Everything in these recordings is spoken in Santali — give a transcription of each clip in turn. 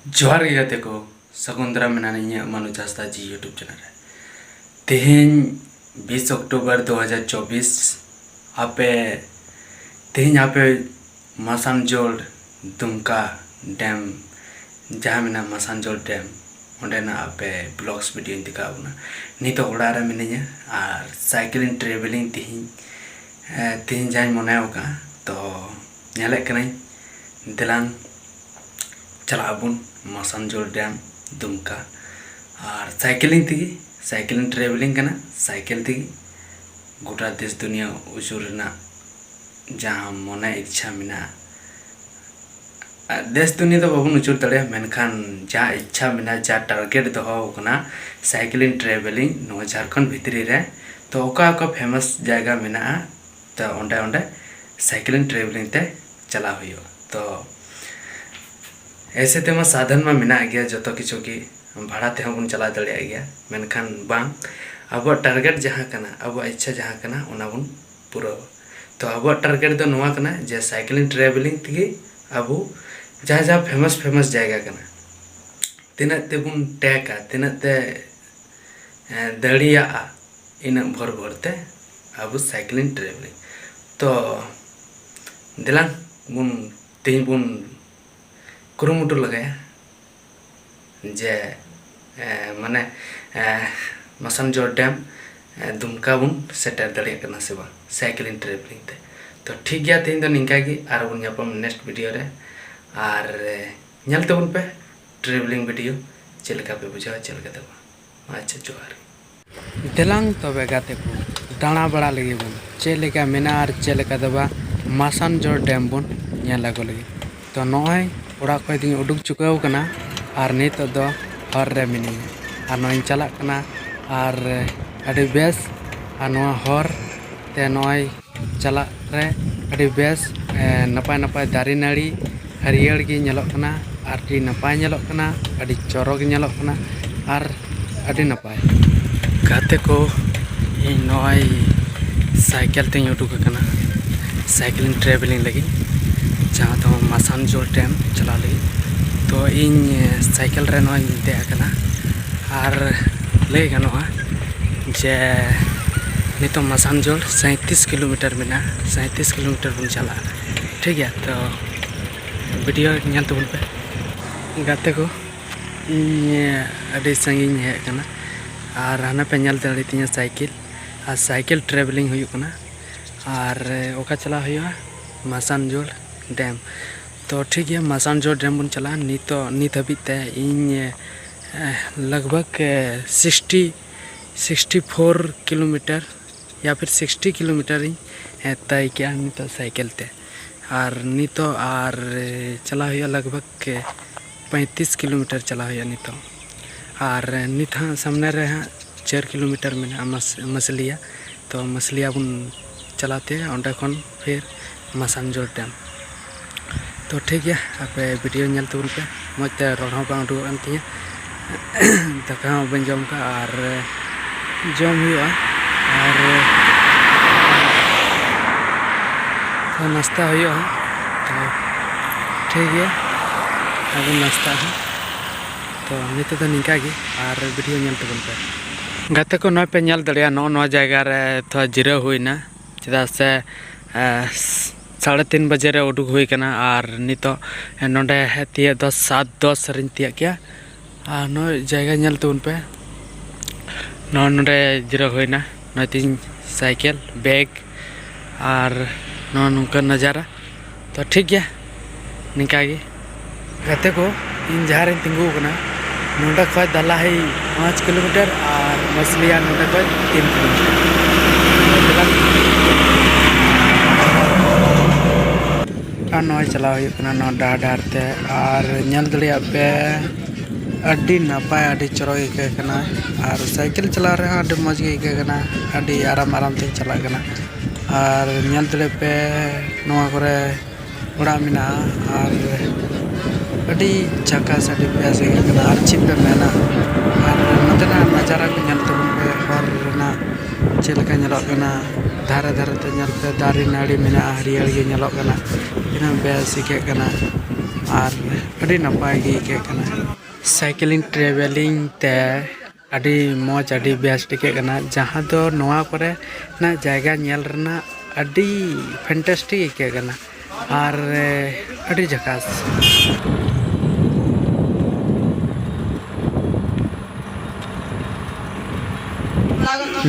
जोहार गे गाते को सकुंदरा मेनानी मनुज हंसदा जी यूट्यूब चैनल रे तेहें 20 अक्टूबर 2024 आपे तेहें आपे मसानजोड़ दुमका डैम जहाँ मेना मसानजोड़ डैम ओंडेना आपे ब्लॉग्स वीडियो दिखाऊना नितो ओड़ा रे मिनिया और साइकिलिंग ट्रेवलिंग तेहें जाय मनायोका तो नेले कनाई दिलांग चलाबुन मसानजोड़ डैम दुमका और साइकिलिंग ट्रेवलिंग करना साइकिल थी गोटा देश दुनिया उचूरना जहाँ मने इच्छा मेना देश दुनिया तो बाबन उचूर दड़े मेनखान जहाँ इच्छा मेना जहाँ टारगेट दोना साइकिलिंग ट्रेवलिंग नो झारखंड भितरी रे तो ओका फेमस जगह मेना तो ओंडे ओंडे साइकिलिंग ट्रेवलिंग ते चला हुई तो ऐसे तेमा साधन में मेना गया जो किछु की भाड़ा ते बन चला दड़े गया मेनखान बांग अब टारगेट जहाँ कना अब इच्छा जहाँ कना ओना बन पूरा तो अब टारगेट दो नोआ कना जे साइकिलिंग ट्रेवलिंग तगी अब जहाँ जहाँ फेमस जगह कना तिना ते बन टैका तिना ते दड़िया इन भर भरते अब साइकिलिंग ट्रेवलिंग तो दिलांग बन तीन बन कुरुमुटु लगाया जे माने मसानजोड़ डैम दुमका बन सेटर दाड़ेया से बा साइकिलिंग ट्रेवलिंग ते तो ठीक गया तेज तो निंका गी आर बन नापाम नेक्स्ट वीडियो रे आर नेल तबन पे ट्रेवलिंग वीडियो चलका पे बुझा चलका दबा अच्छा जोहार देलांग तबे गाते को दाणा बड़ा लगे बन चलका मेना आर चलका दबा मसानजोड़ डैम बन नेला को लगे तो नय ओड़ा खो दी उडुक चुकाव कना और नित दो हर रे मिनी और नय चला कना और अड़ी बेस और नवा हर ते नय चला रे अड़ी बेस नपाय नपाय दारी नाड़ी हरियर गी नेलोक कना और अड़ी नपाय नेलोक कना अड़ी चोरक नेलोक कना और अड़ी नपाय गाते को इन नय साइकिल ते उडुक कना साइकिलिंग ट्रेवलिंग लगी जहाँ तो मसानजोड़ डैम चला लगी तो इन साइकिल रे नोय देकना और लय गनोआ जे नितो मसानजोड़ 37 किलोमीटर मेना 37 किलोमीटर बन चला ठीक है तो वीडियो नेल तबन पे गाते को अड़ी संगिन हेकना और हाना पे नेल दड़ी तिया साइकिल और साइकिल ट्रेवलिंग हुई कना और ओका चला हुआ मसानजोड़ डैम तो ठीक है मसानजोड़ डैम बन चला नित हबीते इन लगभग 64 किलोमीटर या फिर 60 किलोमीटर तय किया नित साइकिल ते और नित और चला हुआ लगभग 35 किलोमीटर चला हुआ नित और नित हाँ सामने रे हाँ 4 किलोमीटर में मसलिया तो मसलिया बन चलाते ओंडे खन फिर मसानजोड़ डैम तो ठीक है आप वीडियो नेल तबन पे मजते रोड बा उडुकन तिया दाका बन जम का और जम हुआ और तो नाश्ता हुआ तो ठीक है अब नाश्ता है तो नित तो निका गे और वीडियो नेल तबन पे गाते को नय पे नेल दड़िया नो जगह रे थोड़ा जिराव हुईना चेदा से 3:30 बजे रे उडुक हुई कना और नितो नोडे तिया 7:10 रिन तिया क्या और नो जगह नेल तबन पे नोडे जिराव हुईना नो तीन साइकिल बैग और नो नुका नज़ारा तो ठीक है निका गे गाते को इन जहाँ रिन तिंगू कना नोडे खय दला है 5 किलोमीटर और मसलिया नोडे खय 3 किलोमीटर नय चला हुई डार ते और नेल दड़िया पे अड्डी नपाय अड्डी चोरो इकना और साइकिल चला रहे अड्डी मज गे इकना अड्डी आराम ते चला कना और नेल दड़े पे नवा करे ओड़ा मिना और अड्डी चकास अड्डी बेस इकना और चिप पे मेना और नतना नजारा को नेल तबन पे हर रेना चलका नेलोक कना धारे धारे ते नेल पे दारी नाड़ी मेना हरियर गे नेलोक कना इना बेस इकना আর ᱟᱹᱰᱤ ᱱᱟᱯᱟᱭ ᱜᱮ ᱟᱹᱭᱠᱟᱹᱜ ᱠᱟᱱᱟ ᱥᱟᱭᱠᱮᱞᱤᱝ ᱴᱨᱟᱵᱷᱮᱞᱤᱝ ᱛᱮ ᱟᱹᱰᱤ ᱢᱚᱡᱽ ᱟᱹᱰᱤ ᱵᱮᱥᱴ ᱟᱹᱭᱠᱟᱹᱜ ᱠᱟᱱᱟ ᱡᱟᱦᱟᱸ ᱫᱚ ᱱᱚᱣᱟ ᱠᱚᱨᱮᱱᱟᱜ ᱡᱟᱭᱜᱟ ᱧᱮᱞ ᱨᱮᱱᱟᱜ ᱟᱹᱰᱤ ᱯᱷᱮᱱᱴᱟᱥᱴᱤᱠ ᱟᱹᱭᱠᱟᱹᱜ ᱠᱟᱱᱟ ᱟᱨ ᱟᱹᱰᱤ ᱡᱷᱟᱠᱟᱥ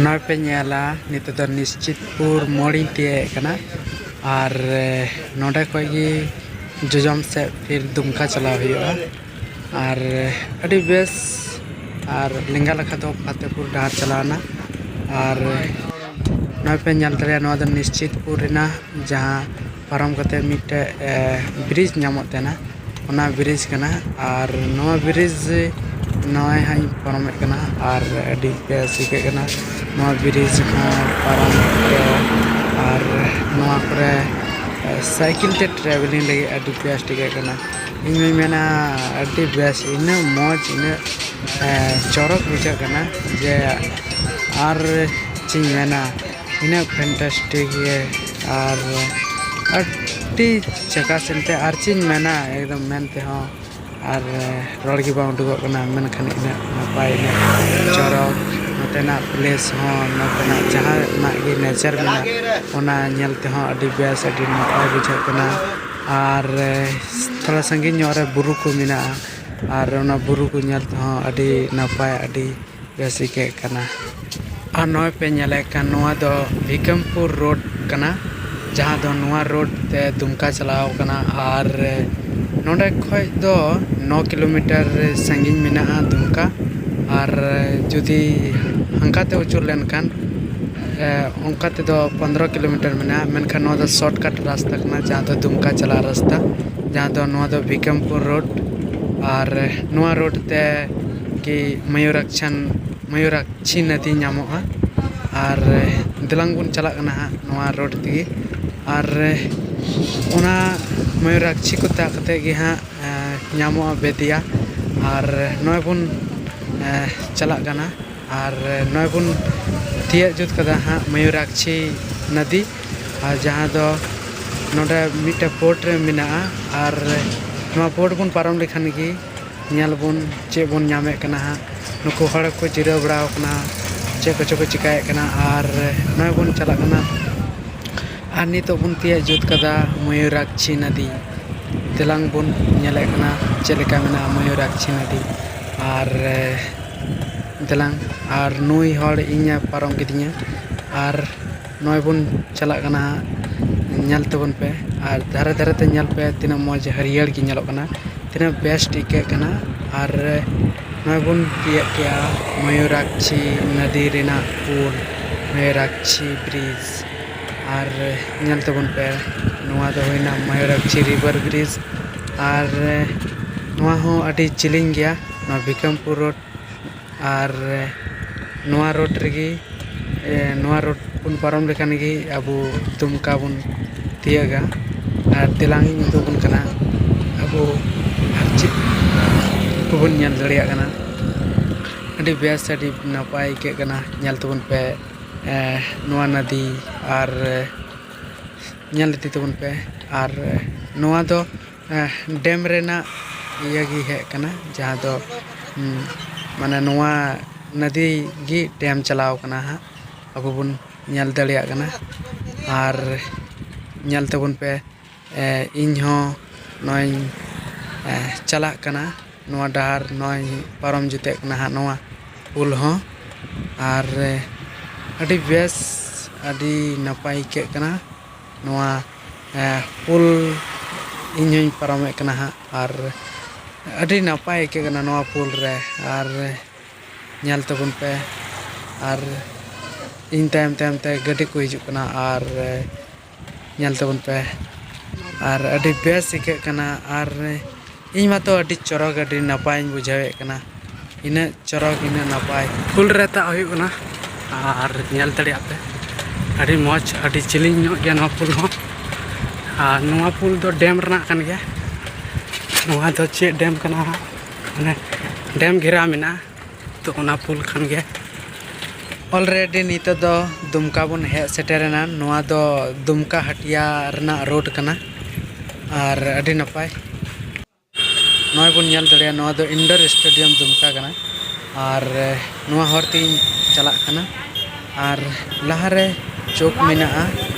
ᱱᱚᱜᱼᱚᱭ ᱯᱮ ᱧᱮᱞᱟ ᱱᱤᱛᱚᱜ ᱫᱚ ᱱᱤᱥᱪᱤᱛᱯᱩᱨ ᱢᱳᱲᱤᱧ ᱛᱤᱭᱳᱜ ᱠᱟᱱᱟ ᱟᱨ ᱱᱚᱰᱮ ᱠᱷᱚᱡ ᱜᱮ ᱡᱚᱡᱚᱢ ᱥᱮᱫ ᱯᱷᱤᱨ ᱫᱩᱢᱠᱟ ᱪᱟᱞᱟᱣ ᱦᱩᱭᱩᱜᱼᱟ ᱟᱨ ᱟᱹᱰि ᱵᱮᱥ ᱟᱨ ᱞᱮᱸᱜᱟ ᱞᱮᱠᱷᱟ ᱫᱚ ᱯᱷᱟᱛᱮᱯᱩᱨ ᱰᱟᱦᱟᱨ ᱪᱟᱞᱟᱣᱱᱟ ᱟᱨ ᱱᱚᱜᱼᱚᱭ ᱯᱮ ᱧᱮᱞ ᱫᱟᱲᱮᱭᱟᱜᱼᱟ ᱱᱚᱣᱟ ᱫᱚ ᱱᱤᱥᱪᱤᱛᱯᱩᱨ ᱨᱮᱱᱟᱜ ᱡᱟᱦᱟᱸ ᱯᱟᱨᱚᱢ ᱠᱟᱛᱮ ᱢᱤᱫᱴᱮᱡ ᱵᱨᱤᱡᱽ ᱧᱟᱢᱚᱜ ᱛᱟᱦᱮᱱᱟ ᱚᱱᱟ ᱵᱨᱤᱡᱽ ᱠᱟᱱᱟ ᱟᱨ ᱱᱚᱣᱟ ᱵᱨᱤᱡᱽ ᱱᱚᱜᱼᱚᱭ ᱦᱟᱸᱜ ᱤᱧ ᱯᱟᱨᱚᱢᱮᱫ ᱠᱟᱱᱟ ᱟᱨ ᱟᱹᱰᱤ ᱵᱮᱥ ᱟᱹᱭᱠᱟᱹᱜ ᱠᱟᱱᱟ ᱱᱚᱣᱟ ᱵᱨᱤᱡᱽ ᱦᱚᱸ ᱯᱟᱨᱚᱢ ᱠᱟᱛᱮ ᱟᱨ ᱱᱚᱣᱟ ᱠᱚᱨᱮ ᱥᱟᱭᱠᱮᱞ ᱛᱮ ᱴᱨᱟᱵᱷᱮᱞᱤᱝ ᱞᱟᱹᱜᱤᱫ ᱟᱹᱰᱤ ᱵᱮᱥᱴ ᱟᱹᱭᱠᱟᱹᱜ ᱠᱟᱱᱟ ᱤᱧ ᱢᱟᱧ ᱢᱮᱱᱟ ᱟᱹᱰᱤ ᱵᱮᱥ ᱤᱱᱟᱹᱜ ᱢᱚᱡᱽ ᱤᱱᱟᱹᱜ ᱪᱚᱨᱚᱠ ᱵᱩᱡᱷᱟᱹᱜ ᱠᱟᱱᱟ ᱡᱮ ᱟᱨ ᱪᱮᱫ ᱤᱧ ᱢᱮᱱᱟ ᱤᱱᱟᱹᱜ ᱯᱷᱮᱱᱴᱟᱥᱴᱤᱠ ᱜᱮ ᱟᱨ ᱟᱹᱰᱤ ᱡᱷᱟᱠᱟᱥ ᱮᱱᱛᱮ ᱟᱨ ᱪᱮᱫ ᱤᱧ ᱢᱮᱱᱟ ᱮᱠᱫᱚᱢ ᱢᱮᱱ ᱛᱮᱦᱚᱸ ᱟᱨ ᱨᱚᱲ ᱜᱮ ᱵᱟᱝ ᱩᱰᱩᱠᱚᱜ ᱠᱟᱱᱟ ᱢᱮᱱᱠᱷᱟन ᱤᱱᱟᱹᱜ ᱱᱟᱯᱟᱭ ᱤᱱᱟᱹᱜ ᱪᱚᱨᱚᱠ ᱱᱚᱛᱮᱱᱟᱜ ᱯᱞᱮᱥ ᱦᱚᱸ ᱱᱚᱛᱮᱱᱟᱜ ᱡᱟᱦᱟᱱᱟᱜ ᱜᱮ ᱱᱮᱪᱟᱨ ᱢᱮᱱᱟᱜ ᱚᱱᱟ ᱧᱮᱞ ᱛᱮᱦᱚᱸ ᱟᱹᱰᱤ ᱵᱮᱥ ᱟᱹᱰᱤ ᱱᱟᱯᱟᱭ ᱵᱩᱡᱷᱟᱹᱜ ᱠᱟᱱᱟ ᱟᱨ ᱛᱷᱚᱲᱟ ᱥᱟᱺᱜᱤᱧ ᱧᱚᱜ ᱨᱮ ᱵᱩᱨᱩ ᱠᱚ ᱢᱮᱱᱟᱜᱼᱟ ᱟᱨ ᱚᱱᱟ ᱵᱩᱨᱩ ᱠᱚ ᱧᱮᱞ ᱛᱮᱦᱚᱸ ᱟᱹᱰᱤ ᱱᱟᱯᱟᱭ ᱟᱹᱰᱤ ᱵᱮᱥ ᱟᱹᱭᱠᱟᱹᱜ ᱠᱟᱱᱟ ᱟᱨ ᱱᱚᱜᱼᱚᱭ ᱯᱮ ᱧᱮᱞᱮᱫ ᱠᱟᱱ ᱱᱚᱣᱟ ᱫᱚ ᱵᱷᱤᱠᱢᱯᱩᱨ ᱨᱳᱰ ᱠᱟᱱᱟ ᱡᱟᱦᱟᱸ ᱫᱚ ᱱᱚᱣᱟ ᱨᱳᱰ ᱛᱮ ᱫᱩᱢᱠᱟ ᱪᱟᱞᱟᱣ ᱠᱟᱱᱟ ᱟᱨ ᱱᱚᱰᱮ ᱠᱷᱚᱡ ᱫᱚ 9 ᱠᱤᱞᱳᱢᱤᱴᱟᱨ ᱥᱟᱺᱜᱤᱧ ᱢᱮᱱᱟᱜᱼᱟ ᱫᱩᱢᱠᱟ ᱟᱨ ᱡᱩᱫᱤ ᱦᱟᱱᱠᱟᱛᱮ ᱟᱹᱪᱩᱨ ᱞᱮᱱᱠᱷᱟᱱ ᱚᱱᱠᱟ ᱛᱮᱫᱚ 15 ᱠᱤᱞᱳᱢᱤᱴᱟর ᱢᱮᱱᱟᱜᱼᱟ ᱢᱮᱱᱠᱷᱟᱱ ᱱᱚᱣᱟ ᱫᱚ ᱥᱚᱨᱴᱠᱟᱴ ᱨᱟᱥᱛᱟ ᱠᱟᱱᱟ ᱡᱟᱦᱟᱸ ᱫᱚ ᱫᱩᱢᱠᱟ ᱪᱟᱞᱟᱜ ᱨᱟᱥᱛᱟ ᱡᱟᱦᱟᱸ ᱫᱚ ᱱᱚᱣᱟ ᱫᱚ ᱵᱷᱤᱠᱢᱯᱩᱨ ᱨᱳᱰ ᱟᱨ ᱱᱚᱣᱟ ᱨᱳᱰ ᱛᱮ ᱜᱮ ᱢᱚᱭᱩᱨᱟᱠᱪᱷᱤ ᱱᱚᱫᱤ ᱧᱟᱢᱚᱜᱼᱟ ᱟᱨ ᱫᱮᱞᱟᱝ ᱵᱚᱱ ᱪᱟᱞᱟᱜ ᱠᱟᱱᱟ ᱦᱟᱸᱜ ᱱᱚᱣᱟ ᱨᱳᱰ ᱛᱮᱜᱮ ᱟᱨ ᱚᱱᱟ ᱢᱚᱭᱩᱨᱟᱠᱪᱷᱤ ᱠᱚ ᱛᱟᱵ ᱠᱟᱛᱮᱫ ᱜᱮ ᱦᱟᱸᱜ ᱧᱟᱢᱚᱜᱼᱟ ᱵᱮᱫᱤᱭᱟ ᱟᱨ ᱱᱚᱜᱼᱚᱭ ᱵᱚᱱ ᱪᱟᱞᱟᱜ ᱠᱟᱱᱟ ᱟᱨ ᱱᱚᱜᱼᱚᱭ ᱵᱚᱱ ᱛᱤᱭᱳᱜ ᱡᱩᱛ ᱠᱟᱫᱟ ᱦᱟᱸᱜ ᱢᱚᱭᱩᱨᱟᱠᱪᱷᱤ ᱱᱚᱫᱤ ᱟᱨ ᱡᱟᱦᱟᱸ ᱫᱚ ᱱᱚᱰᱮ ᱢᱤᱫᱴᱮᱡ ᱯᱳᱨᱴ ᱨᱮ ᱢᱮᱱᱟᱜᱼᱟ ᱟᱨ ᱱᱚᱣᱟ ᱯᱳᱨᱴ ᱵᱚᱱ ᱯᱟᱨᱚᱢ ᱞᱮᱠᱷᱟᱱ ᱜᱮ ᱧᱮᱞ ᱵᱚᱱ ᱪᱮᱫ ᱵᱚᱱ ᱧᱟᱢᱮᱫ ᱠᱟᱱᱟ ᱦᱟᱸᱜ ᱱᱩᱠᱩ ᱦᱚᱲ ᱠᱚ ᱡᱤᱨᱟᱹᱣ ᱵᱟᱲᱟᱣ ᱠᱟᱱᱟ ᱪᱮᱫ ᱠᱚᱪᱚ ᱠᱚ ᱪᱤᱠᱟᱹᱭᱮᱫ ᱠᱟᱱᱟ ᱟᱨ ᱱᱚᱜᱼᱚᱭ ᱵᱚᱱ ᱪᱟᱞᱟᱜ ᱠᱟᱱᱟ ᱟᱨ ᱱᱤᱛᱚᱜ ᱵᱚᱱ ᱛᱤᱭᱳᱜ ᱡᱩᱛ ᱠᱟᱫᱟ ᱢᱚᱭᱩᱨᱟᱠᱪᱷᱤ ᱱᱚᱫᱤ ᱫᱮᱞᱟᱝ ᱵᱚᱱ ᱧᱮᱞᱮᱫ ᱠᱟᱱᱟ ᱪᱮᱫ ᱞᱮᱠᱟ ᱢᱮᱱᱟᱜᱼᱟ ᱢᱚᱭᱩᱨᱟᱠᱪᱷᱤ ᱱᱚᱫᱤ ᱟᱨ ᱫᱮᱞᱟᱝ ᱟᱨ ᱱᱩᱭ ᱦᱚᱲ ᱤᱧᱮ ᱯᱟᱨᱚᱢ ᱠᱤᱫᱤᱧᱟ ᱟᱨ ᱱᱚᱜᱼᱚᱭ ᱵᱚᱱ ᱪᱟᱞᱟᱜ ᱠᱟᱱᱟ ᱧᱮᱞ ᱛᱟᱵᱚᱱ ᱯᱮ ᱟᱨ ᱫᱷᱟᱨᱮ ᱫᱷᱟᱨᱮᱛᱮ ᱧᱮᱞ ᱯᱮ ᱛᱤᱱᱟᱹᱜ ᱢᱚᱡᱽ ᱦᱟᱹᱨᱭᱟᱹᱲ ᱜᱮ ᱧᱮᱞᱚᱜ ᱠᱟᱱᱟ ᱛᱤᱱᱟᱹᱜ ᱵᱮᱥᱴ ᱟᱹᱭᱠᱟᱹᱜ ᱠᱟᱱᱟ ᱟᱨ ᱱᱚᱜᱼᱚᱭ ᱵᱚᱱ ᱛᱤᱭᱳᱜ ᱠᱮᱜᱼᱟ ᱢᱚᱭᱩᱨᱟᱠᱪᱷᱤ ᱱᱚᱫᱤ ᱨᱮᱱᱟᱜ ᱯᱩᱞ ᱢᱚᱭᱩᱨᱟᱠᱪᱷᱤ ᱵᱨᱤᱡᱽ ᱟᱨ ᱧᱮᱞ ᱛᱟᱵᱚᱱ ᱯᱮ ᱱᱚᱣᱟ ᱫᱚ ᱦᱩᱭᱱᱟ ᱢᱚᱭᱩᱨᱟᱠᱪᱷᱤ ᱨᱤᱵᱷᱟᱨ ᱵᱨᱤᱡᱽ ᱟᱨ ᱱᱚᱣᱟ ᱦᱚᱸ ᱟᱹᱰि ᱡᱮᱞᱮᱧ ᱜᱮᱭᱟ ᱱᱚᱣᱟ ᱵᱷᱤᱠᱢᱯᱩᱨ ᱨᱳᱰ ᱟᱨ ᱱᱚᱣᱟ ᱨᱳᱰ ᱨᱮᱜᱮ ᱱᱚᱣᱟ ᱨᱳᱰ ᱵᱚᱱ ᱯᱟᱨᱚᱢ ᱞᱮᱠᱷᱟᱱ ᱜᱮ ᱟᱵᱚ ᱫᱩᱢᱠᱟ ᱵᱚᱱ ᱛᱤᱭᱳᱜᱟ ᱟᱨ ᱫᱮᱞᱟᱝ ᱤᱧ ᱩᱫᱩᱜ ᱟᱵᱚᱱ ᱠᱟᱱᱟ ᱟᱵᱚ ᱟᱨ ᱪᱮᱫ ᱠᱚᱵᱚᱱ ᱧᱮᱞ ᱫᱟᱲᱮᱭᱟᱜ ᱠᱟᱱᱟ ᱟᱹᱰᱤ ᱵᱮᱥ ᱟᱹᱰි ᱱᱟᱯᱟᱭ ᱟᱹᱭᱠᱟᱹᱜ ᱠᱟᱱᱟ ᱧᱮᱞ ᱛᱟᱵᱚᱱ ᱯᱮ ᱱᱚᱣᱟ ᱱᱚᱫᱤ ᱟᱨ ᱧᱮᱞ ᱤᱫᱤ ᱛᱟᱵᱚᱱ ᱯᱮ ᱟᱨ ᱱᱚᱣᱟ ᱫᱚ ᱰᱮᱢ ᱨᱮᱱᱟᱜ ᱤᱭᱟᱹ ᱜᱮ ᱦᱮᱡ ᱠᱟᱱᱟ ᱡᱟᱦᱟᱸ ᱫᱚ ᱢᱟᱱᱮ ᱱᱚᱣᱟ ᱱᱚᱫᱤ ᱜᱮ ᱰᱮᱢ ᱪᱟᱞᱟᱣ ᱠᱟᱱᱟ ᱦᱟᱸᱜ ᱟᱵᱚ ᱵᱚᱱ ᱧᱮᱞ ᱫᱟᱲᱮᱭᱟᱜ ᱠᱟᱱᱟ ᱟᱨ ᱧᱮᱞ ᱛᱟᱵᱚᱱ ᱯᱮ ᱤᱧ ᱦᱚᱸ ᱱᱚᱜᱼᱚᱭ ᱪᱟᱞᱟᱜ ᱠᱟᱱᱟ ᱱᱚᱣᱟ ᱰᱟᱦᱟᱨ ᱱᱚᱜᱼᱚᱭ ᱯᱟᱨᱚᱢ ᱡᱩᱛᱮᱜ ᱠᱟᱱᱟ ᱦᱟᱸᱜ ᱱᱚᱣᱟ ᱯᱩᱞ ᱦᱚᱸ ᱟᱨ ᱟᱹᱰᱤ ᱵᱮᱥ ᱟᱹᱰꯤ ᱱᱟᱯᱟᱭ ᱟᱹᱭᱠᱟᱹᱜ ᱠᱟᱱᱟ ᱱᱚᱣᱟ ᱯᱩᱞ ᱤᱧ ᱦᱚᱧ ᱯᱟᱨᱚᱢᱮᱫ ᱠᱟᱱᱟ ᱦᱟᱸᱜ ᱟᱨ ᱟᱹᱰᱤ ᱱᱟᱯᱟᱭ ᱟᱹᱭᱠᱟᱹᱜ ᱠᱟᱱᱟ ᱱᱚᱣᱟ ᱯᱩᱞ ᱨᱮ ᱟᱨ ᱧᱮᱞ ᱛᱟᱵᱚᱱ ᱯᱮ ᱟᱨ ᱤᱧ ᱛᱟᱭᱚᱢ ᱛᱟᱭᱚᱢ ᱛᱮ ᱜᱟᱹᱰᱤ ᱠᱚ ᱦᱤᱡᱩᱜ ᱠᱟᱱᱟ ᱟᱨ ᱧᱮᱞ ᱛᱟᱵᱚᱱ ᱯᱮ ᱟᱨ ᱟᱹᱰි ᱵᱮᱥ ᱟᱹᱭᱠᱟᱹᱜ ᱠᱟᱱᱟ ᱟᱨ ᱤᱧ ᱢᱟᱛᱚ ᱟᱹᱰි ᱪᱚᱨᱚᱠ ᱟᱹᱰි ᱱᱟᱯᱟᱭᱤᱧ ᱵᱩᱡᱷᱟᱹᱣᱮᱫ ᱠᱟᱱᱟ ᱤᱱᱟᱹᱜ ᱪᱚᱨᱚᱠ ᱤᱱᱟᱹᱜ ᱱᱟᱯᱟᱭ ᱯᱩᱞ ᱨᱮ ᱛᱟᱵ ᱦᱩᱭᱩᱜ ᱠᱟᱱᱟ ᱟᱨ ᱧᱮᱞ ᱫᱟᱲᱮᱭᱟᱜ ᱯᱮ ᱟᱹᱰᱤ ᱢᱚᱡᱽ ᱟᱹᱰᱤ ᱡᱮᱞᱮᱧ ᱧᱚᱜ ᱜᱮᱭᱟ ᱱᱚᱣᱟ ᱯᱩᱞ ᱦᱚᱸ ᱟᱨ ᱱᱚᱣᱟ ᱯᱩᱞ ᱫᱚ ᱰᱮᱢ ᱨᱮᱱᱟᱜ ᱠᱟᱱ ᱜᱮᱭᱟ ᱱᱚᱣᱟ ᱫᱚ ᱪᱮᱫ ᱰᱮᱢ ᱠᱟᱱᱟ ᱢᱟᱱᱮ ᱰᱮᱢ ᱜᱷᱮᱨᱟᱣ ᱢᱮᱱᱟᱜᱼᱟ ᱛᱚ ᱚᱱᱟ ᱯᱩᱞ ᱠᱷᱟᱱ ᱜᱮ ᱚᱞᱨᱮᱰᱤ ᱱᱤᱛᱚᱜ ᱫᱚ ᱫᱩᱢᱠᱟ ᱵᱚᱱ ᱦᱮᱡ ᱥᱮᱴᱮᱨᱮᱱᱟ ᱱᱚᱣᱟ ᱫᱚ ᱫᱩᱢᱠᱟ ᱦᱟᱹᱴᱤᱭᱟ ᱨᱮᱱᱟᱜ ᱨᱳᱰ ᱠᱟᱱᱟ ᱟᱨ ᱟᱹᱰᱤ ᱱᱟᱯᱟᱭ नॉय बन नेल दड़िया नॉय दो इंडोर स्टेडियम दुमका कना और नॉय हरती चला कना और लहारे चौक मेना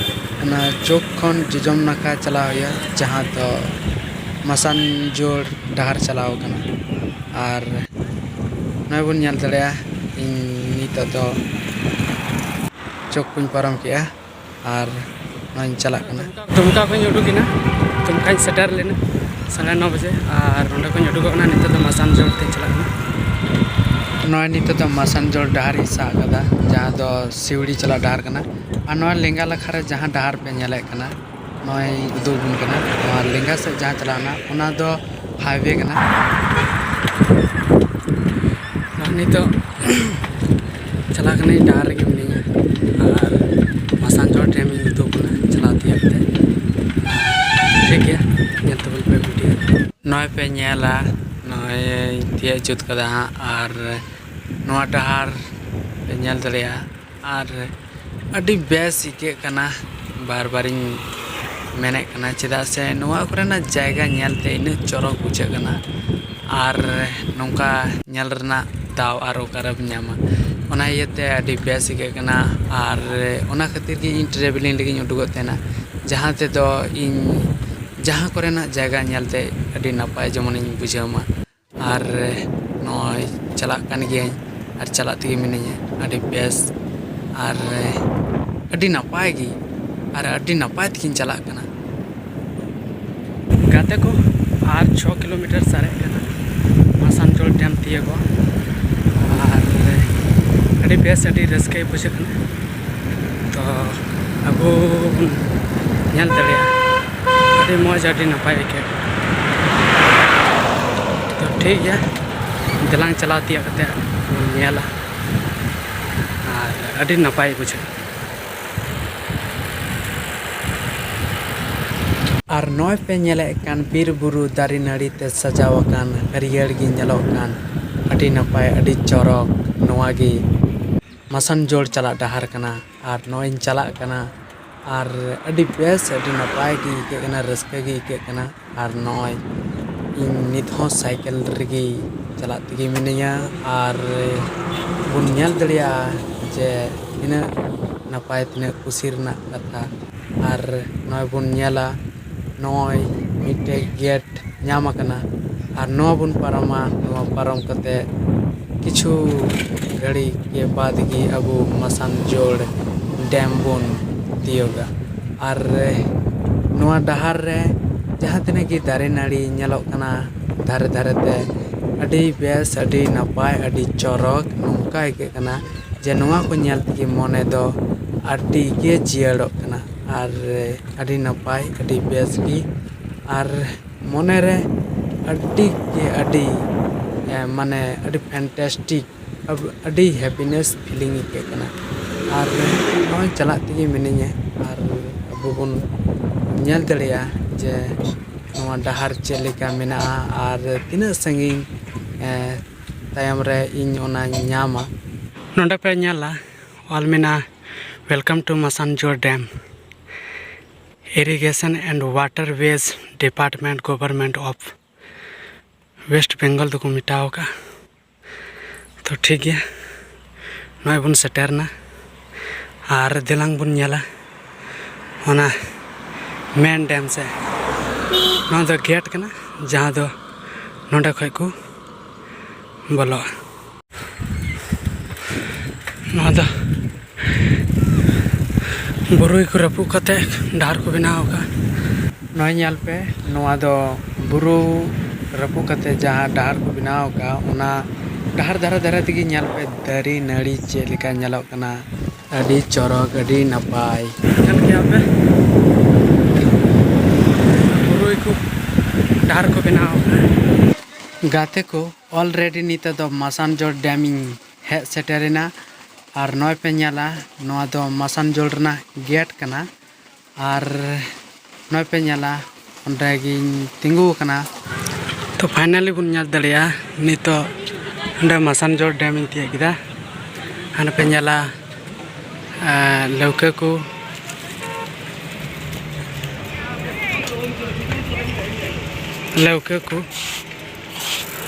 ना चौक खन जजम नाका चला हुआ जहाँ तो मसान जोड़ डहार चलाव कना और नॉय बन नेल दड़िया इन नितो तो चौक कुछ पारम किया और नॉय चला कना दुमका को उडुकिना दुमका सेटर लेना 9:30 बजे और नोडे को उडुकोना नितो तो मसान जोड़ ते चला नॉय नितो तो मसान जोड़ डहार हिस्सा कदा जहाँ तो सिवड़ी चला डहार कना और नॉय लेंगा लखारे जहाँ डहार पे नेले कना नॉय उदुबुन कना और लेंगा से जहाँ चलाना उना दो हाईवे कना नितो चला कना डहार के मिनिया और मसान जोड़ डैम उदुबुना चलाती है ठीक है ये तो बोल पे वीडियो नॉय पे नेला नॉय तिया जुत कदा और नोआ डहार पे नेल दड़िया और अड़ी बेस इके कना बार बारिन मेने कना चेदा से नोआ कोरेना जायगा नेलते इन चोरक बुझे कना और नोंका नेल रना दाव और ओकारब न्यामा ओना इयते अड़ी बेस इके कना और ओना खातिर की इन ट्रेवलिंग लगी उडुगो तेना जहाँ ते तो इन जहाँ कोरेना जायगा नेलते अड़ी नपाय जमन इन बुझामा और नॉय चला कन गिया और चला तगी मिनिया अड़ी बेस और अड़ी नपाय गी और अड़ी नपाय तकिन चला कना गाते को और 6 किलोमीटर सारे कना मसान जोड़ डैम तियागो और अड़ी बेस अड़ी रस्के बुझे कना तो अब नेल दड़िया अड़ी मौज अड़ी नपाय के तो ठीक है दिलांग चला तिया कते नेला और अड़ी नपाय बुझे और नॉय पे नेले कान बीर बुरु दारी नाड़ी ते सजाव कान हरियर गी नेलोक कान अड़ी नपाय अड़ी चौरक नोआ गी मसान जोड़ चला डहार कना और नॉय चला कना और अड़ी बेस अड़ी नपाय गी के कना रस्के गी के कना और नॉय इन नित हो साइकिल रगी चला तगी मिनिया और बुन नेल दड़िया जे इन नपाय तिना खुशी रना कथा और नॉय बुन नेला नॉय मिटे गेट नाम कना और नोआ बुन पारमा नोआ पारम कते किछु घड़ी के बाद की अब मसान जोड़ डैम बुन तियोगा और नोआ डहार रे जहाँ तिना की दारे नाड़ी नेलोक कना धारे धारे ते अड़ी बेस अड़ी नपाय अड़ी चौरक नोंका के कना जे नोआ को नेल तगी मोने दो अड़ी के जियाड़ोक कना और अड़ी नपाय अड़ी बेस की और मोने रे अड़ी के अड़ी माने अड़ी फैंटास्टिक अब अड़ी हैप्पीनेस फीलिंग के कना और नोय चला तगी मिनिया और अब बुन नेल दड़िया जे नोआ डहार चेलिका मेना और तिना संगिन तायम रे इन ओना न्यामा नोंडे पे नेला ऑल मेना welcome to Massanjore dam irrigation and waterways department government of West Bengal को मिटाव का तो ठीक है नॉय बन सेटरना और दिलांग बन नेला ओना मेन डैम से ना दो गेट कना जहाँ दो नोंडे खय को बोलो ना दो बुरुई को रपू कते डहार को बनाव का नॉय नेल पे नोआ दो बुरु रपू कते जहाँ डहार को बनाव का उना डहार धारा धारा तगी नेल पे दारी नाड़ी चेलिका नेलोक कना अड़ी चौरक अड़ी नपाय नेल के पे बुरुई को डहार को बनाव का गाते को ऑलरेडी नितो दो मसान जोड़ डैमिंग हे सेटेरिना और नॉय पे नेला नोआ दो मसान जोड़ रना गेट कना और नॉय पे नेला ओंडे गी तिंगु कना तो फाइनली बुन नेल दड़िया नितो ओंडे मसान जोड़ डैमिंग तिया किदा हाना पे नेला लौके को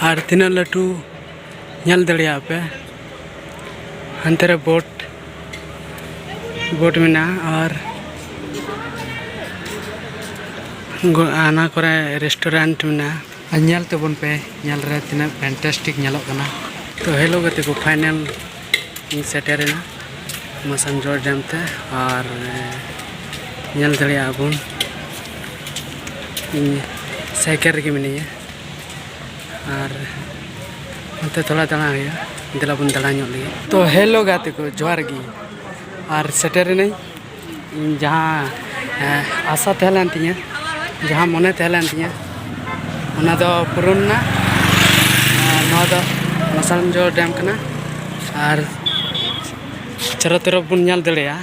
और तीना लाटू ñal दाड़िया पे हंते रे बोट मेना और आना करे रेस्टोरेंट मेना ñal तबन पे ñal रे तीना फैंटास्टिक ñलोग कना। तो हेलो गते को फाइनल सेटेरेना मसानजोर डैम ते और ñal दाड़िया बन साइकेल रे मिनिया और अंत थोड़ा दाड़ा हुआ दिला बन दाड़ा लगे। तो हेलो गाते को जोहार गी और सेटेरने जहाँ आशा तहलान तिया जहाँ मने तहलान तिया ओना दो पुरना नवा दो मसानजोर डैम कना और चारों तरफ बन ñal दाड़िया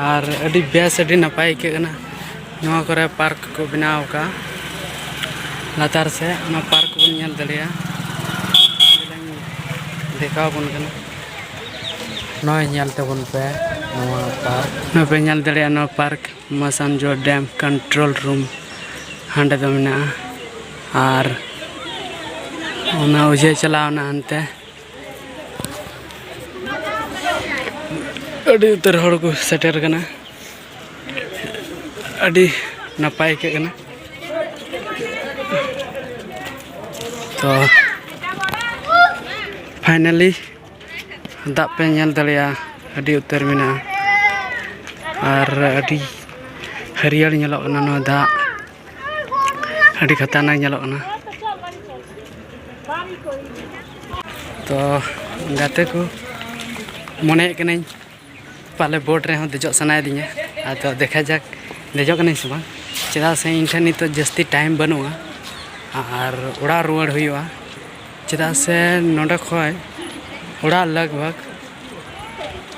और अड़ी बेस अड़ी नपाय के कना। नवा करे पार्क को बनाव का लातार से ना पार्क बन ñal दाड़िया देखा बन कना नय ñal तबन पे नवा पार्क न पे ñal दाड़िया नवा park Massanjore dam control room हांडे दो मेना और ओना उजे चलावना हनते अड़ी उतर हड़ को सेटर कना अड़ी नपाय के कना। तो फाइनली दाग पे ñal दाड़िया अड़ी उतर मेना और अड़ी हरियर ñलोग कना नो दाग अड़ी खतरनाक ñलोग कना। तो गाते को मने कने पाले बोट रे हों देजो सनाय दिया तो देखा जाक देजो कने से बांग चेदा से इन ठन नितो जस्ती टाइम बनुआ और उड़ा रुआड़ हुआ चेदा से नोडे खय उड़ा लगभग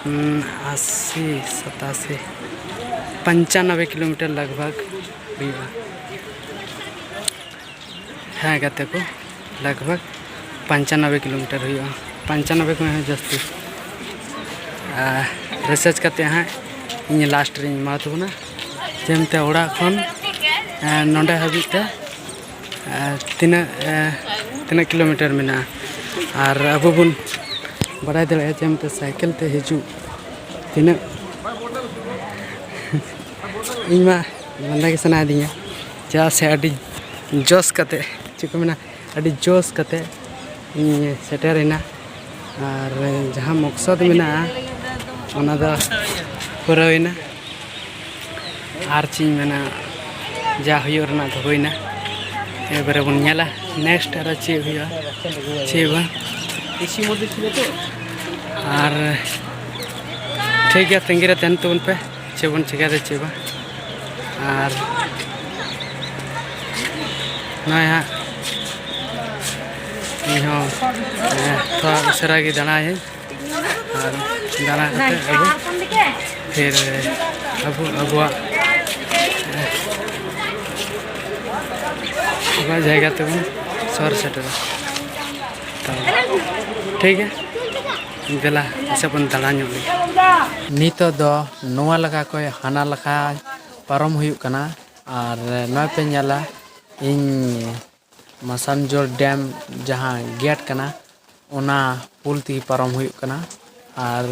80-87-95 किलोमीटर लगभग हुआ है गाते को लगभग 95 किलोमीटर हुआ 95 को है जस्ती रिसर्च करते हैं इन लास्ट रे मा तबना जेमते ओड़ा खन नोडे हाबिते तीना किलोमीटर मेना और अब बन बड़ा दाड़े जेमते साइकिल ते हिजू तीना इमा लंदा के सना दिया जा से अड़ी जोश कते चिको मेना अड़ी जोश कते सेटेरेना और जहाँ मकसद मेना ओना दा पुरावेना और चीज मेना जा हुयो रना तो होइना एबारे बन ñala नेक्स्ट आरो चे हुयो चे बा इसी मध्य छिले तो और ठीक है तंगिरा तन तो उन पे चे बन चिका दे चे बा और नया इहो थोड़ा उसरा की दाना है और दाना करते अब फिर अब जाएगा तो सर सेटर तो ठीक है दिला ऐसे बन दाड़ा नितो दो नोआ लगा कोई हाना लगा पारम हुई कना और नय पे ñala इन मसानजोर डैम जहाँ गेट कना ओना पुल ती पारम हुई कना और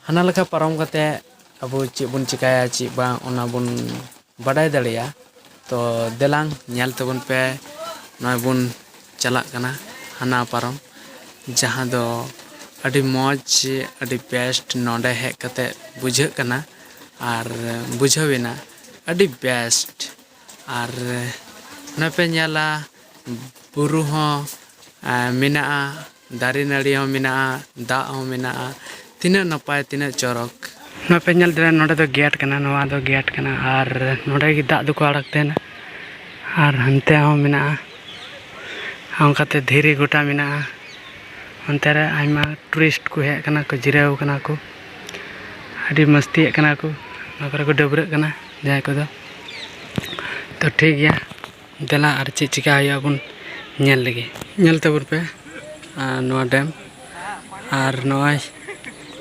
हाना लगा पारम कते अब चे बन चिकाया चे बा ओना बन बड़ाई दाड़िया। तो देलांग ñal तबन पे नय बन चला कना हाना पारम जहाँ दो अड़ी मौज अड़ी बेस्ट नोडे हेक कते बुझे कना और बुझावेना अड़ी बेस्ट और नय पे ñala बुरु हों मेना दारे नाड़ी हों मेना दाग हों मेना तीना नपाय तीना चौरक नय पे ñal दे नोडे दो गेट कना नवा दो गेट कना और नोडे की दाग दुको आड़क तेना और हनते हों मेना onkaते धीरे गोटा मेना onte re आयमा टूरिस्ट को हेज कना को जिराव कना को अड़ी मस्ती कना को नकरे को डबरे कना जाय को तो ठीक गया देला और चे चिका हुआ बन ñel लगे ñel तबन पे नवा डैम और नवा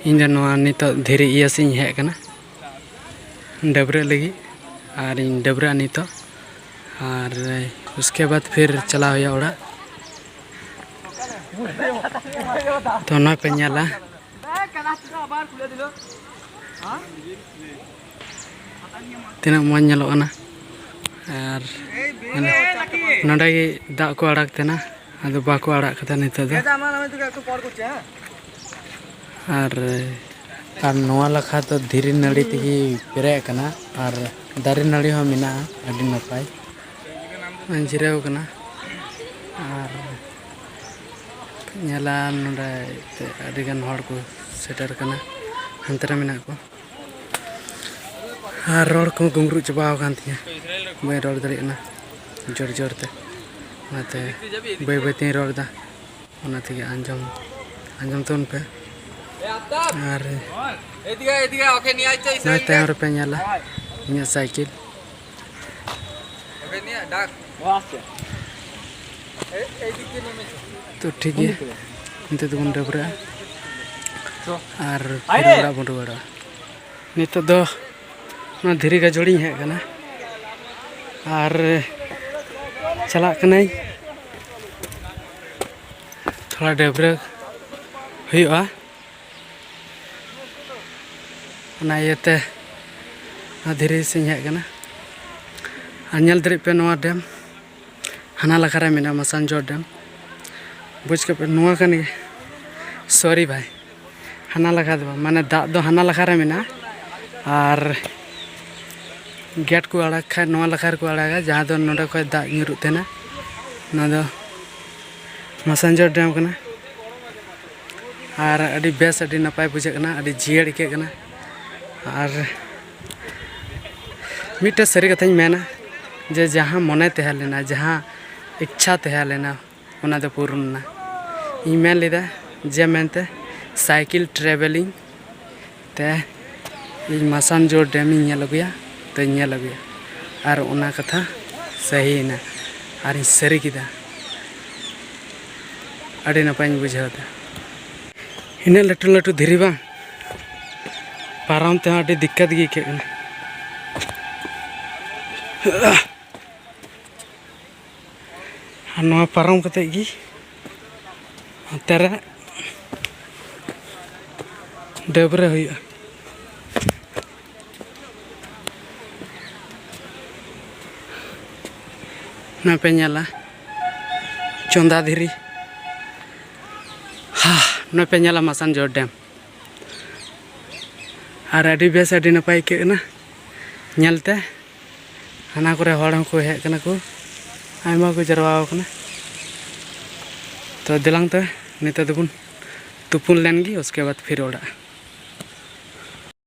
इन नवा नितो धीरे इया से हेज कना डबरे लगी और इन डबरा नितो और उसके बाद फिर चला हुआ ओड़ा तो ना पे ñala tina mo ñalo ana ar nonda gi da ko arak tena ado ba ko arak kata nito do ar noa lakha to dhiri nadi tigi pere kana ar dari nadi ho mina adi napai anjireu kana ar ñala nonda adi gan hor ko setar kana hantere mina ko ar ror ko gumru chaba kan tiya bai ror dari na jor jor te mate bai bai te ror da ona tigi anjam ton pe ar oke nih aja na te hor pe ñala nya cycle oke nih dak तो ठीक है नित तो बन डबरा और फिर ओड़ा बन रुवाड़ा नित दो ना धीरे का जोड़ी है कना और चला कना थोड़ा डबरा हुआ ना येते ना धीरे से है कना अन्यल दरी पे नवा डैम हाना लखारा मेना मसानजोर डैम बुझ के पे नुआ कनी सॉरी भाई हाना लगा दो माने दा दो हाना लगा रे मेना और गेट को अड़क खा नुआ लखार को अड़ागा जहाँ दो नोडा को दा ᱧᱩᱨᱩ तेना ना दो मसानजोर डैम कना और अडी बेस अडी नपाय बुझे कना अडी जियड़ के कना और मिटे सरी कथाኝ मेना जे जहाँ मने तहे लेना जहाँ इच्छा तहे लेना ओना दो पूर्ण ना ईमेल लेदा जे मेनते साइकिल ट्रेवलिंग ते मसानजोर डैम ñel aguya तो ñel aguya और ओना कथा सही ना और सरी किदा अड़ी नपाय बुझावता इने लटू लटू धीरी बा पाराम ते अड़ी दिक्कत गी के नवा पाराम कते गी तेरा डबरे हुई ना पे ñala चोंदा धीरी हाँ ना पे ñala मसानजोर डैम और अड़ी बेस अड़ी नपाय के ना ñalते हाना करे हड़ को हेज कना को आयमा को जरवाव कना तो दिलांग तो नित दोबन तुपुन लेनगी उसके बाद फिर ओड़ा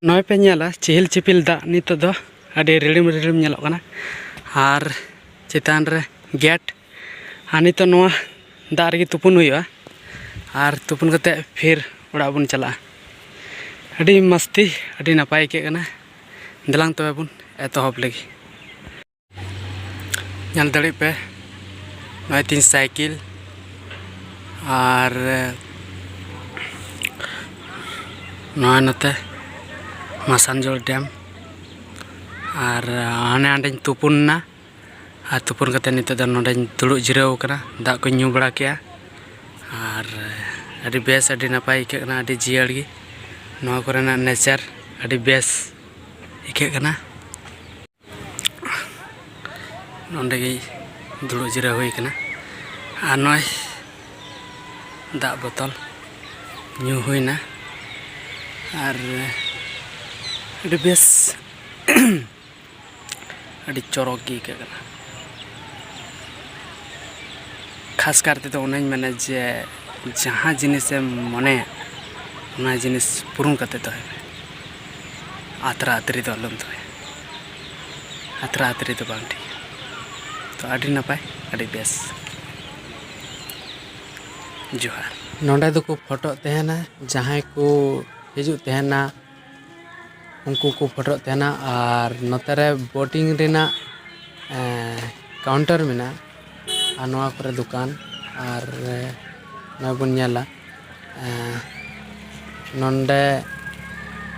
नय पे ñala चिहिल चिपिल दा नित दो अड़ी रिड़िम रिड़िम ñeloग कना और चितान रे गेट हानि तो नवा दा रगी तुपुन हुआ और तुपुन कते फिर ओड़ा बन चला अड़ी मस्ती अड़ी नपाय के कना दिलांग तो बन एतहब लगी ñal दड़ी पे नय तीन साइकिल और नते मसानजोर डैम और हाने आंडे तुपुन ना और तुपुन कते नित दो नोडे दुड़ुब जिराव कना दा को ᱧᱩ बड़ा के और अड़ी बेस अड़ी नपाय के कना अड़ी जियाड़ गी नवा कोरेना नेचर अड़ी बेस इके कना नोंडे गी दुड़ुब जिराव हुई कना और नय दा बोतल ᱧᱩ हुईना और अड़ी बेस अड़ी चौरक गी के कना खास करते तो उन्हें मैंने जे जहाँ जिनिस मने उना जिनिस पूर्ण करते तो है आतरा आतरी तो अलम तो है आतरा आतरी तो बांग ठीक तो अड़ी नपाय अड़ी बेस जोहार नोंडे दो को फोटो तहना जहाँ को हिजु तहना उनको को फोटो तहना और नतरे बोटिंग रेना काउंटर में ना और नवा पर दुकान और नय बन ñala नोंडे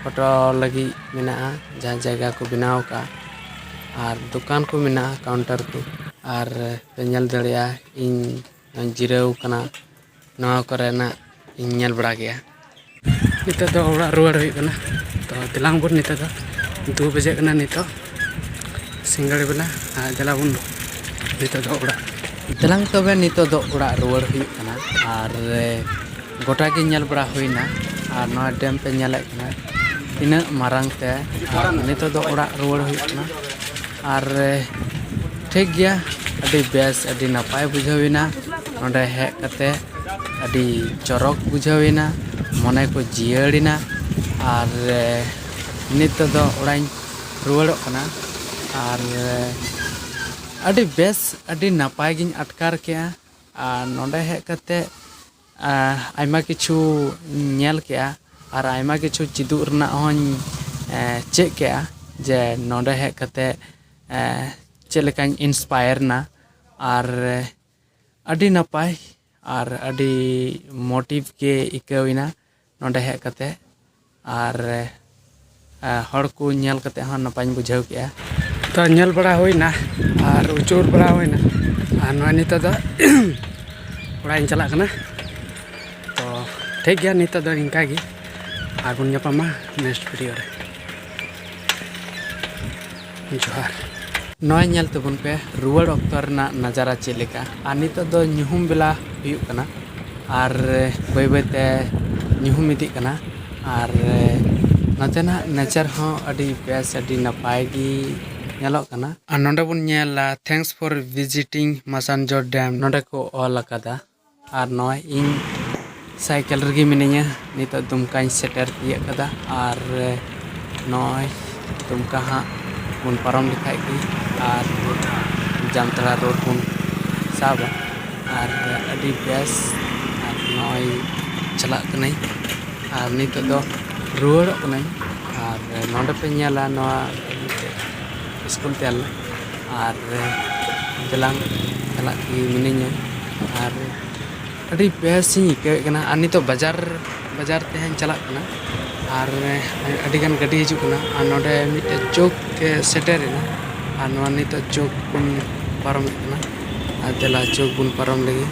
फोटो लगी मेना जहाँ जगह को बनाव का और दुकान को मेना काउंटर को ᱟᱨ ᱯᱮ ᱧᱮᱞ ᱫᱟᱲᱮᱭᱟᱜᱼᱟ ᱤᱧ ᱡᱤᱨᱟᱹᱣ ᱠᱟᱱᱟ ᱱᱚᱣᱟ ᱠᱚᱨᱮᱱᱟᱜ ᱤᱧ ᱧᱮल ᱵᱟᱲᱟ ᱠᱮᱜᱼᱟ ᱱᱤᱛᱚᱜ ᱫᱚ ᱚᱲᱟᱜ ᱨᱩᱣᱟᱹᱲ ᱦᱩᱭᱩᱜ ᱠᱟᱱᱟ ᱛᱚ ᱫᱮᱞᱟᱝ ᱵᱚᱱ ᱱᱤᱛᱚᱜ ᱫᱚ 2 ᱵᱟᱡᱮᱜ ᱠᱟᱱᱟ ᱱᱤᱛᱚᱜ ᱥᱤᱸᱜᱟᱹᱲ ᱵᱮᱞᱟ ᱟᱨ ᱫᱮᱞᱟ ᱵᱚᱱ ᱱᱤᱛᱚᱜ ᱫᱚ ᱚᱲᱟᱜ ᱫᱮᱞᱟᱝ ᱛᱚᱵᱮ ᱱᱤᱛᱚᱜ ᱫᱚ ᱚᱲᱟᱜ ᱨᱩᱣᱟᱹᱲ ᱦᱩᱭᱩᱜ ᱠᱟᱱᱟ ᱟᱨ ᱜᱚᱴᱟ ᱜᱮ ᱧᱮᱞ ᱵᱟᱲᱟ ᱦᱩᱭᱱᱟ ᱟᱨ ᱱᱚᱣᱟ ᱰᱮᱢ ᱯᱮ ᱧᱮᱞᱮᱫ ᱠᱟᱱᱟ ᱛᱤᱱᱟᱹᱜ ᱢᱟᱨᱟᱝ ᱛᱮ ᱟᱨ ᱱᱤᱛᱚᱜ ᱫᱚ ᱚᱲᱟᱜ ᱨᱩᱣᱟᱹᱲ ᱦᱩᱭᱩᱜ ᱠᱟᱱᱟ ᱟᱨ ᱴᱷᱤक ᱜᱮᱭᱟ ᱟᱹᱰᱤ ᱵᱮᱥ ᱟᱹᱰि ᱱᱟᱯᱟᱭ ᱵᱩᱡᱷᱟᱹᱣᱮᱱᱟ ᱱᱚᱰᱮ ᱦᱮᱡ ᱠᱟᱛᱮ ᱟᱹᱰि ᱪᱚᱨᱚᱠ ᱵᱩᱡᱷᱟᱹᱣᱮᱱᱟ ᱢᱚᱱᱮ ᱠᱚ ᱡᱤᱭᱟᱹᱲᱮᱱᱟ ᱟᱨ ᱱᱤᱛᱚᱜ ᱫᱚ ᱚᱲᱟᱜ ᱤᱧ ᱨᱩᱣᱟᱹᱲᱚᱜ ᱠᱟᱱᱟ ᱟᱨ ᱟᱹᱰि ᱵᱮᱥ ᱟᱹᱰि ᱱᱟᱯᱟᱭ ᱜᱤᱧ ᱟᱴᱠᱟᱨ ᱠᱮᱜᱼᱟ ᱟᱨ ᱱᱚᱰᱮ ᱦᱮᱡ ᱠᱟᱛᱮ ᱟᱭᱢᱟ ᱠᱤᱪᱷᱩ ᱧᱮᱞ ᱠᱮᱜᱼᱟ ᱟᱨ ᱟᱭᱢᱟ ᱠᱤᱪᱷᱩ ᱪᱮᱫᱚᱜ ᱨᱮᱱᱟᱜ ᱦᱚᱸᱧ ᱪᱮᱫ ᱠᱮᱜᱼᱟ ᱡᱮ ᱱᱚᱰᱮ ᱦᱮᱡ ᱠᱟᱛᱮ ᱪᱮᱫ ᱞᱮᱠᱟᱧ ᱤᱱᱥᱯᱟᱭᱟᱨ ᱮᱱᱟ ᱟᱨ ᱟᱹᱰि ᱱᱟᱯᱟᱭ ᱟᱨ ᱟᱹᱰि ᱢᱳᱴᱤᱵᱷ ᱜᱮ ᱟᱹᱭᱠᱟᱹᱣᱮᱱᱟ ᱱᱚᱰᱮ ᱦᱮᱡ ᱠᱟᱛᱮ ᱟᱨ ᱦᱚᱲ ᱠᱚ ᱧᱮᱞ ᱠᱟᱛᱮ ᱦᱚᱸ ᱱᱟᱯᱟᱭᱤᱧ ᱵᱩᱡᱷᱟᱹᱣ ᱠᱮᱜᱼᱟ ᱛᱚ ᱧᱮल ᱵᱟᱲᱟ ᱦᱩᱭᱱᱟ ᱟᱨ ᱩᱪᱩᱲ ᱵᱟᱲᱟ ᱦᱩᱭᱱᱟ ᱟᱨ ᱱᱚᱜᱼᱚᱭ ᱱᱤᱛᱚᱜ ᱫᱚ ᱚᱲᱟᱜ ᱤᱧ ᱪᱟᱞᱟᱜ ᱠᱟᱱᱟ ᱛᱚ ᱴᱷᱤᱠ ᱜᱮᱭᱟ ᱱᱤᱛᱚᱜ ᱫᱚ ᱤᱱᱠᱟ ᱜᱮ ᱟᱨ ᱵᱚᱱ ᱧᱟᱯᱟᱢᱟ ᱱᱮᱠᱥᱴ ᱵᱷᱤᱰᱤᱭᱳ ᱨᱮ ᱡᱚᱦᱟᱨ ᱱᱚᱜᱼᱚᱭ ᱧᱮᱞ ᱛᱟᱵᱚᱱ ᱯᱮ ᱨᱩᱣᱟᱹᱲ ᱚᱠᱛᱚ ᱨᱮᱱᱟᱜ ᱱᱟᱡᱟᱨᱟ ᱪᱮᱫ ᱞᱮᱠᱟ ᱟᱨ ᱱᱤᱛᱚᱜ ᱫᱚ ᱧᱩᱦᱩᱢ ᱵᱮᱞᱟ ᱦᱩᱭᱩᱜ ᱠᱟᱱᱟ ᱟᱨ ᱵᱟᱹᱭ ᱵᱟᱹᱭᱛᱮ ᱧᱩᱦᱩᱢ ᱤᱫᱤᱜ ᱠᱟᱱᱟ ᱟᱨ ᱱᱚᱛᱮᱱᱟᱜ ᱱᱮᱪᱟᱨ ᱦᱚᱸ ᱟᱹᱰᱤ ᱵᱮᱥ ᱟᱹᱰᱤ ᱱᱟᱯᱟᱭ ᱜᱮ ᱧᱮᱞᱚᱜ ᱠᱟᱱᱟ ᱟᱨ ᱱᱚᱰᱮ ᱵᱚᱱ ᱧᱮᱞᱟ ᱛᱷᱮᱝᱠᱥ ᱯᱷᱚᱨ ᱵᱷᱤᱡᱤᱴᱤᱝ ᱢᱟᱥᱟᱱᱡᱳᱲ ᱰᱮᱢ ᱱᱚᱰᱮ ko ᱚᱞ ᱟᱠᱟᱫᱟ ᱟᱨ ᱱᱚᱜᱼᱚᱭ ᱤᱧ ᱥᱟᱭᱠᱮᱞ ᱨᱮᱜᱮ ᱢᱤᱱᱟᱹᱧᱟ ᱱᱤᱛᱚᱜ ᱫᱩᱢᱠᱟᱧ ᱥᱮᱴᱮᱨ ᱛᱤᱭᱳᱜ ᱠᱟᱫᱟ ᱟᱨ ᱱᱚᱜᱼᱚᱭ ᱫᱩᱢᱠᱟ ᱦᱟᱸᱜ ᱵᱚᱱ ᱯᱟᱨᱚᱢ ᱞᱮᱠᱷᱟᱡ ᱜᱮ ᱟᱨ ᱡᱟᱢᱛᱟᱲᱟ ᱨᱳᱰ ᱵᱚᱱ ᱥᱟᱵᱟ ᱟᱨ ᱟᱹᱰᱤ ᱵᱮᱥ ᱟᱨ ᱱᱚᱜᱼᱚᱭ ᱪᱟᱞᱟᱜ ᱠᱟᱹᱱᱟᱹᱧ ᱟᱨ ᱱᱤᱛᱚᱜ ᱫᱚ ᱨᱩᱣᱟᱹᱲᱚᱜ ᱠᱟᱹᱱᱟᱹᱧ ᱟᱨ ᱱᱚᱰᱮ ᱯᱮ ᱧᱮᱞᱟ ᱱᱚᱣᱟ ᱥᱠᱩᱞ ᱛᱮ ᱟᱨ ᱫᱮᱞᱟᱝ ᱪᱟᱞᱟᱜ ᱛᱮᱜᱮ ᱢᱤᱱᱟᱹᱧᱟ ᱟᱨ ᱟᱹᱰि ᱵᱮᱥᱤᱧ ᱟᱹᱭᱠᱟᱹᱣᱮᱫ ᱠᱟᱱᱟ ᱟᱨ ᱱᱤᱛᱚᱜ ᱵᱟᱡᱟᱨ ᱛᱮᱦᱟᱸᱜ ᱪᱟᱞᱟᱜ ᱠᱟᱱᱟ ᱟᱨ ᱟᱹᱰᱤᱜᱟᱱ ᱜᱟᱹᱰᱤ ᱦᱤᱡᱩᱜ ᱠᱟᱱᱟ ᱟᱨ ᱱᱚᱰᱮ ᱢᱤᱫᱴᱮᱡ ᱪᱚᱠ ᱥᱮᱴᱮᱨᱮᱱᱟ ᱟᱨ ᱱᱚᱣᱟ ᱱᱤᱛᱚᱜ ᱪᱚᱠ ᱵᱚᱱ ᱯᱟᱨᱚᱢᱮᱫ ᱠᱟᱱᱟ ᱟᱨ ᱫᱮᱞᱟ ᱪᱚᱠ ᱵᱚᱱ ᱯᱟᱨᱚᱢ ᱞᱮᱜᱮ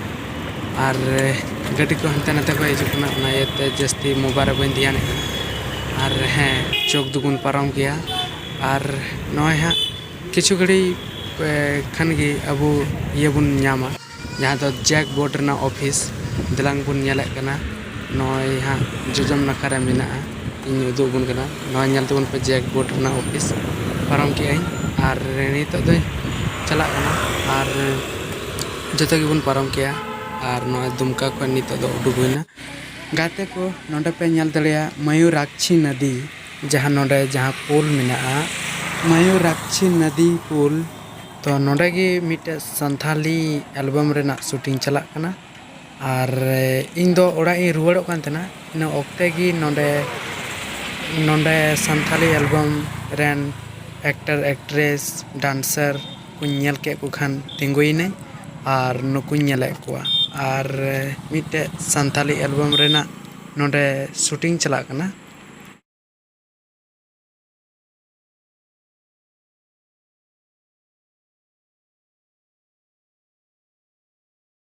ᱟᱨ ᱜᱟᱹᱰᱤ ᱠᱚ ᱦᱟᱱᱛᱮ ᱱᱟᱛᱮ ᱠᱚ ᱦᱤᱡᱩᱜ ᱠᱟᱱᱟ ᱚᱱᱟ ᱤᱭᱟᱹᱛᱮ ᱡᱟᱹᱥᱛᱤ ᱢᱳᱵᱟᱭᱤᱞ ᱨᱮ ᱵᱟᱹᱧ ᱫᱷᱮᱭᱟᱱᱮᱫ ᱠᱟᱱᱟ ᱟᱨ ᱦᱮᱸ ᱪᱚᱠ ᱫᱚᱵᱚᱱ ᱯᱟᱨᱚᱢ ᱜᱮᱭᱟ ᱟᱨ ᱱᱚᱜᱼᱚᱭ ᱦᱟᱸᱜ ᱠᱤᱪᱷᱩ ᱜᱷᱟᱹᱲᱤᱡ ᱠᱷᱟᱱ ᱜᱮ ᱟᱵᱚ ᱤᱭᱟᱹ ᱵᱚᱱ ᱧᱟᱢᱟ ᱡᱟᱦᱟᱸ ᱫᱚ ᱡᱮᱠ ᱵᱳর্ড ᱨᱮᱱᱟᱜ ᱚᱯᱷᱤᱥ ᱫᱮᱞᱟᱝ ᱵᱚᱱ ᱧᱮᱞᱮᱫ ᱠᱟᱱᱟ ᱱᱚᱜᱼᱚᱭ ᱦᱟᱸᱜ ᱡᱚᱡᱚᱢ ᱱᱟᱠᱷᱟ ᱨᱮ ᱢᱮᱱᱟᱜᱼᱟ ᱤᱧ ᱩᱫᱩᱜ ᱟᱵᱚᱱ ᱠᱟᱱᱟ ᱱᱚᱣᱟ ᱧᱮᱞ ᱛᱟᱵᱚᱱ ᱯᱮ ᱡᱮᱠ ᱵᱳর্ড ᱨᱮᱱᱟᱜ ᱚᱯᱷᱤᱥ ᱯᱟᱨᱚᱢ ᱠᱮᱜᱼᱟᱹᱧ ᱟᱨ ᱱᱤᱛᱚᱜ ᱫᱚᱧ ᱪᱟᱞᱟᱜ ᱠᱟᱱᱟ ᱟᱨ ᱡᱚᱛᱚ ᱜᱮᱵᱚᱱ ᱯᱟᱨᱚᱢ ᱠᱮᱜᱼᱟ ᱟᱨ ᱱᱚᱣᱟ ᱫᱩᱢᱠᱟ ᱠᱷᱚᱱ ᱱᱤᱛᱚᱜ ᱫᱚ ᱩᱰᱩᱠ ᱦᱩᱭᱱᱟ ᱜᱟᱛᱮ ᱠᱚ ᱱᱚᱰᱮ ᱯᱮ ᱧᱮᱞ ᱫᱟᱲᱮᱭᱟᱜᱼᱟ ᱢᱚᱭᱩᱨᱟᱠᱪᱷᱤ ᱱᱚᱫী ᱡᱟᱦᱟᱸ ᱱᱚᱰᱮ ᱡᱟᱦᱟᱸ ᱯᱳᱞ ᱢᱮᱱᱟᱜᱼᱟ ᱢᱚᱭᱩᱨᱟᱠᱪᱷᱤ ᱱᱚᱫী ᱯᱳᱞ ᱛᱚ ᱱᱚᱰᱮ ᱜᱮ ᱢᱤᱫᱴᱮᱡ ᱥᱟᱱᱛᱷᱟᱞᱤ ᱮᱞᱵᱟᱢ ᱨᱮᱱᱟᱜ ᱥᱩᱴᱤᱝ ᱪᱟᱞᱟᱜ ᱠᱟᱱᱟ ᱟᱨ ᱤᱧ ᱫᱚ ᱚᱲᱟᱜ ᱤᱧ ᱨᱩᱣᱟᱹᱲᱚᱜ ᱠᱟᱱ ᱛᱟᱦᱮᱱᱟ ᱤᱱᱟᱹ ᱚᱠᱛᱮ ᱜᱮ ᱱᱚᱰᱮ ᱥᱟᱱᱛᱷᱟᱞᱤ ᱮᱞᱵᱟᱢ ᱨᱮᱱ ᱮᱠᱴᱟᱨ ᱮᱠᱴᱨᱮᱥ ᱰᱟᱱᱥᱟᱨ ᱠᱩᱧ ᱧᱮᱞ ᱠᱮᱫ ᱠᱚ ᱠᱷᱟᱱ ᱛᱤᱸᱜᱩᱭᱮᱱᱟᱹᱧ ᱟᱨ ᱱᱩᱠᱩᱧ ᱧᱮᱞᱮᱫ ᱠᱚᱣᱟ ᱟᱨ ᱢᱤᱫᱴᱮᱡ ᱥᱟᱱᱛᱷᱟᱞᱤ ᱮᱞᱵᱟᱢ ᱨᱮᱱᱟᱜ ᱱᱚᱰᱮ ᱥᱩᱴᱤᱝ ᱪᱟᱞᱟᱜ ᱠᱟᱱᱟ